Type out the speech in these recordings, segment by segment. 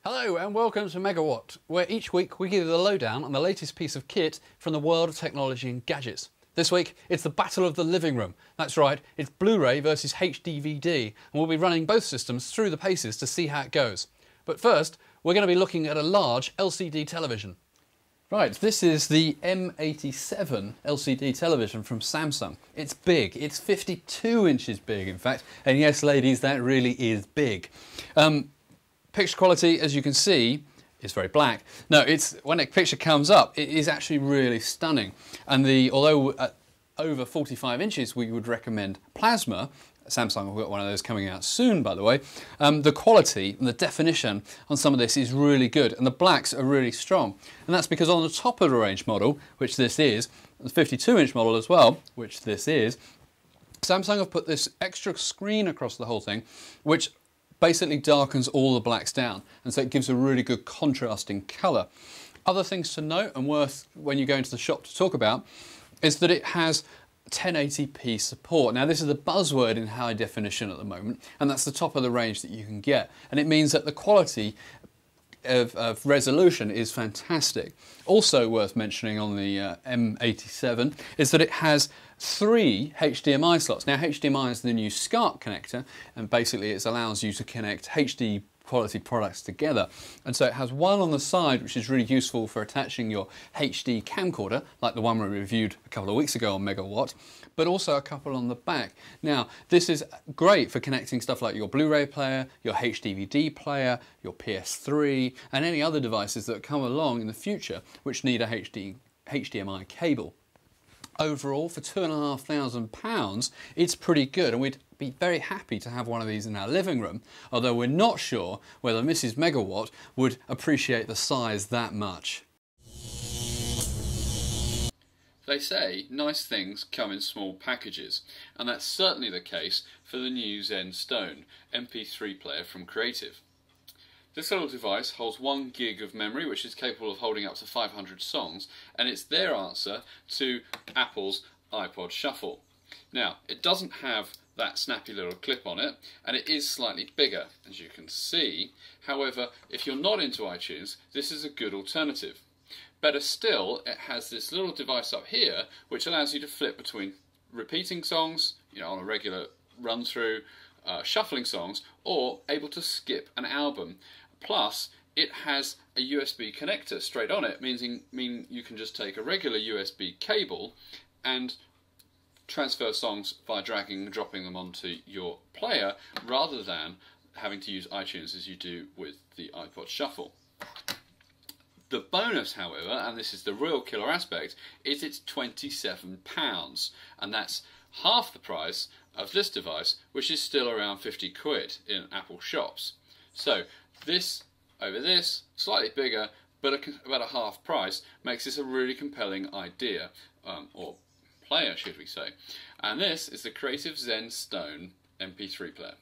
Hello and welcome to Megawatt, where each week we give you the lowdown on the latest piece of kit from the world of technology and gadgets. This week it's the battle of the living room. That's right, it's Blu-ray versus HD-DVD, and we'll be running both systems through the paces to see how it goes. But first, we're going to be looking at a large LCD television. Right, this is the M87 LCD television from Samsung. It's big, it's 52 inches big in fact, and yes ladies, that really is big. Picture quality, as you can see, is very black. No, when a picture comes up, it is actually really stunning. And although at over 45 inches we would recommend plasma, Samsung have got one of those coming out soon by the way, the quality and the definition on some of this is really good and the blacks are really strong. And that's because on the top of the range model, which this is, the 52 inch model as well, which this is, Samsung have put this extra screen across the whole thing, which basically darkens all the blacks down, and so it gives a really good contrasting colour. Other things to note and worth when you go into the shop to talk about is that it has 1080p support. Now this is a buzzword in high definition at the moment, and that's the top of the range that you can get, and it means that the quality of resolution is fantastic. Also worth mentioning on the M87 is that it has 3 HDMI slots. Now HDMI is the new SCART connector, and basically it allows you to connect HD quality products together. And so it has one on the side which is really useful for attaching your HD camcorder, like the one we reviewed a couple of weeks ago on Megawatt, but also a couple on the back. Now this is great for connecting stuff like your Blu-ray player, your HD-DVD player, your PS3 and any other devices that come along in the future which need a HDMI cable. Overall, for £2,500, it's pretty good, and we'd be very happy to have one of these in our living room, although we're not sure whether Mrs. Megawatt would appreciate the size that much. They say nice things come in small packages, and that's certainly the case for the new Zen Stone MP3 player from Creative. This little device holds 1 gig of memory, which is capable of holding up to 500 songs, and it's their answer to Apple's iPod Shuffle. Now, it doesn't have that snappy little clip on it, and it is slightly bigger, as you can see. However, if you're not into iTunes, this is a good alternative. Better still, it has this little device up here, which allows you to flip between repeating songs, on a regular run-through, shuffling songs, or able to skip an album. Plus, it has a USB connector straight on it, meaning you can just take a regular USB cable and transfer songs by dragging and dropping them onto your player, rather than having to use iTunes as you do with the iPod Shuffle. The bonus, however, and this is the real killer aspect, is it's £27, and that's half the price of this device, which is still around 50 quid in Apple shops. So this over this, slightly bigger, but about a half price, makes this a really compelling idea, or player should we say. And this is the Creative Zen Stone MP3 player.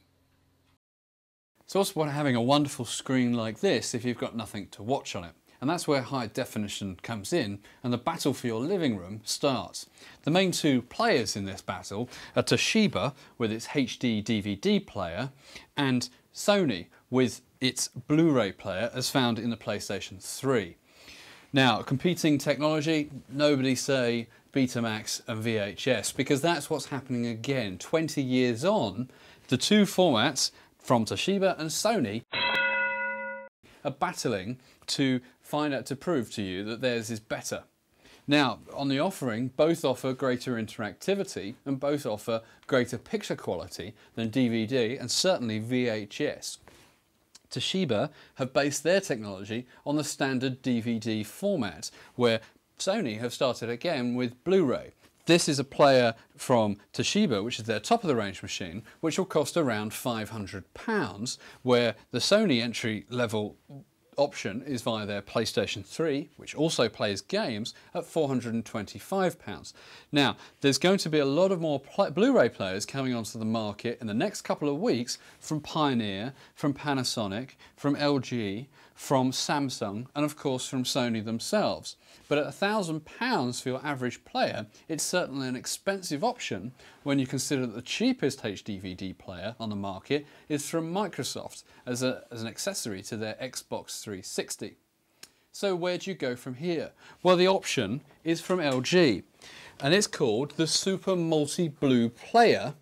It's also worth having a wonderful screen like this if you've got nothing to watch on it. And that's where high definition comes in and the battle for your living room starts. The main two players in this battle are Toshiba with its HD DVD player and Sony with its Blu-ray player as found in the PlayStation 3. Now, competing technology, nobody say Betamax and VHS, because that's what's happening again. 20 years on, the two formats from Toshiba and Sony are battling to prove to you that theirs is better. Now, on the offering, both offer greater interactivity and both offer greater picture quality than DVD and certainly VHS. Toshiba have based their technology on the standard DVD format, where Sony have started again with Blu-ray. This is a player from Toshiba, which is their top of the range machine, which will cost around £500, where the Sony entry level option is via their PlayStation 3, which also plays games, at £425. Now, there's going to be a lot of more Blu-ray players coming onto the market in the next couple of weeks from Pioneer, from Panasonic, from LG, from Samsung, and of course from Sony themselves. But at £1,000 for your average player, it's certainly an expensive option when you consider that the cheapest HD-DVD player on the market is from Microsoft as an accessory to their Xbox 360. So where do you go from here? Well, the option is from LG, and it's called the Super Multi-Blue Player,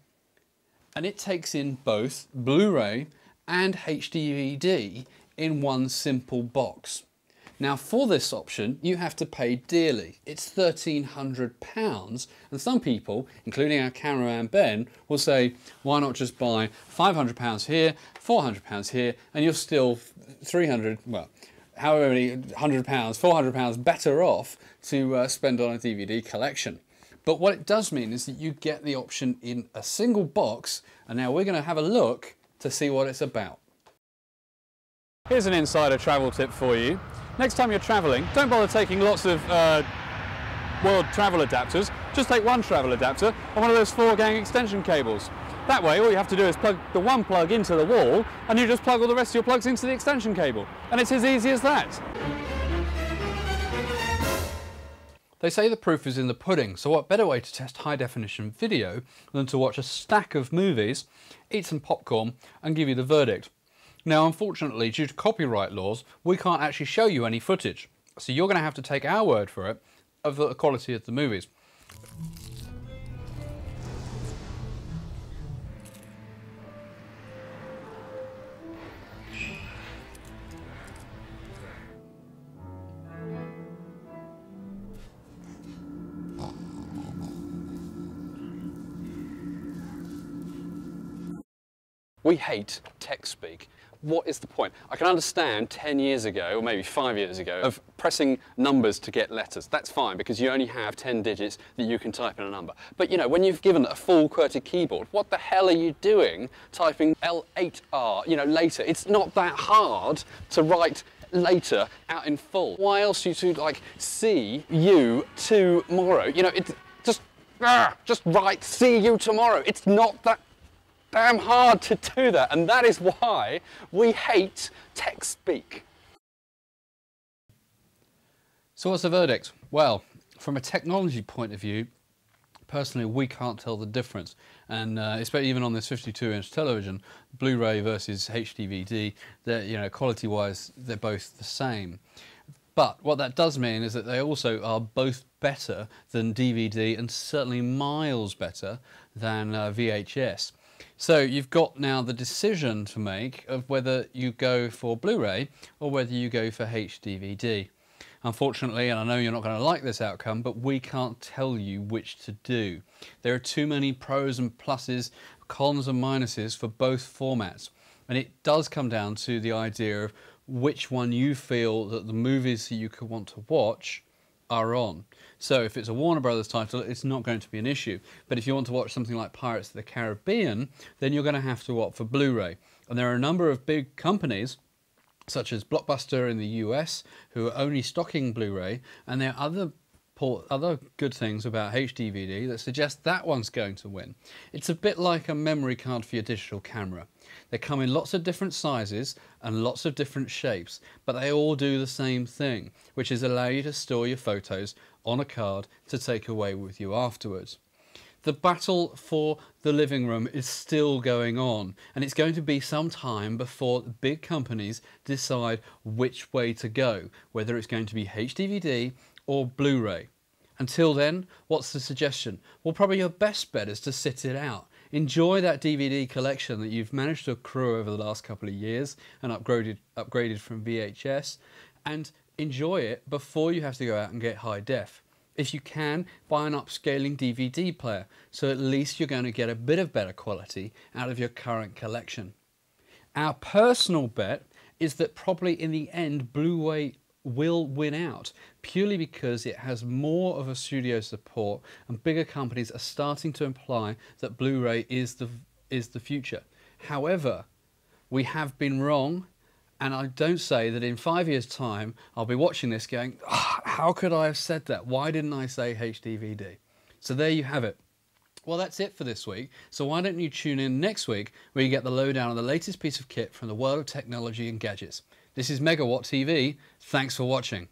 and it takes in both Blu-ray and HD-DVD in one simple box. Now, for this option, you have to pay dearly. It's £1,300, and some people, including our cameraman Ben, will say, why not just buy £500 here, £400 here, and you're still 300, well, however many, £100, £400 better off to spend on a DVD collection. But what it does mean is that you get the option in a single box, and now we're going to have a look to see what it's about. Here's an insider travel tip for you. Next time you're travelling, don't bother taking lots of world travel adapters. Just take one travel adapter and one of those 4-gang extension cables. That way, all you have to do is plug the one plug into the wall, and you just plug all the rest of your plugs into the extension cable. And it's as easy as that. They say the proof is in the pudding, so what better way to test high-definition video than to watch a stack of movies, eat some popcorn, and give you the verdict. Now, unfortunately, due to copyright laws, we can't actually show you any footage. So you're going to have to take our word for it of the quality of the movies. We hate tech speak. What is the point? I can understand 10 years ago, or maybe 5 years ago, of pressing numbers to get letters. That's fine, because you only have 10 digits that you can type in a number. But, you know, when you've given a full QWERTY keyboard, what the hell are you doing typing L8R, you know, later? It's not that hard to write later out in full. Why else you to, like, see you tomorrow? You know, it's just write see you tomorrow. It's not that damn hard to do that, and that is why we hate text speak. So what's the verdict? Well, from a technology point of view, personally we can't tell the difference, and especially even on this 52-inch television, Blu-ray versus HDVD, you know, quality-wise they're both the same. But what that does mean is that they also are both better than DVD, and certainly miles better than VHS. So you've got now the decision to make of whether you go for Blu-ray or whether you go for HDVD. Unfortunately, and I know you're not going to like this outcome, but we can't tell you which to do. There are too many pros and pluses, cons and minuses for both formats. And it does come down to the idea of which one you feel that the movies that you could want to watch are on. So if it's a Warner Brothers title, it's not going to be an issue. But if you want to watch something like Pirates of the Caribbean, then you're going to have to opt for Blu-ray. And there are a number of big companies, such as Blockbuster in the US, who are only stocking Blu-ray, and there are other good things about HDVD that suggest that one's going to win. It's a bit like a memory card for your digital camera. They come in lots of different sizes and lots of different shapes, but they all do the same thing, which is allow you to store your photos on a card to take away with you afterwards. The battle for the living room is still going on, and it's going to be some time before the big companies decide which way to go, whether it's going to be HDVD or Blu-ray. Until then, what's the suggestion? Well, probably your best bet is to sit it out. Enjoy that DVD collection that you've managed to accrue over the last couple of years and upgraded from VHS, and enjoy it before you have to go out and get high def. If you can, buy an upscaling DVD player, so at least you're going to get a bit of better quality out of your current collection. Our personal bet is that probably in the end Blu-ray will win out, purely because it has more of a studio support and bigger companies are starting to imply that Blu-ray is the future. However, we have been wrong, And I don't say that in 5 years' time I'll be watching this going, "Ah, how could I have said that? Why didn't I say HDVD?" So there you have it. Well, that's it for this week. So why don't you tune in next week where you get the lowdown on the latest piece of kit from the world of technology and gadgets. This is Megawatt TV. Thanks for watching.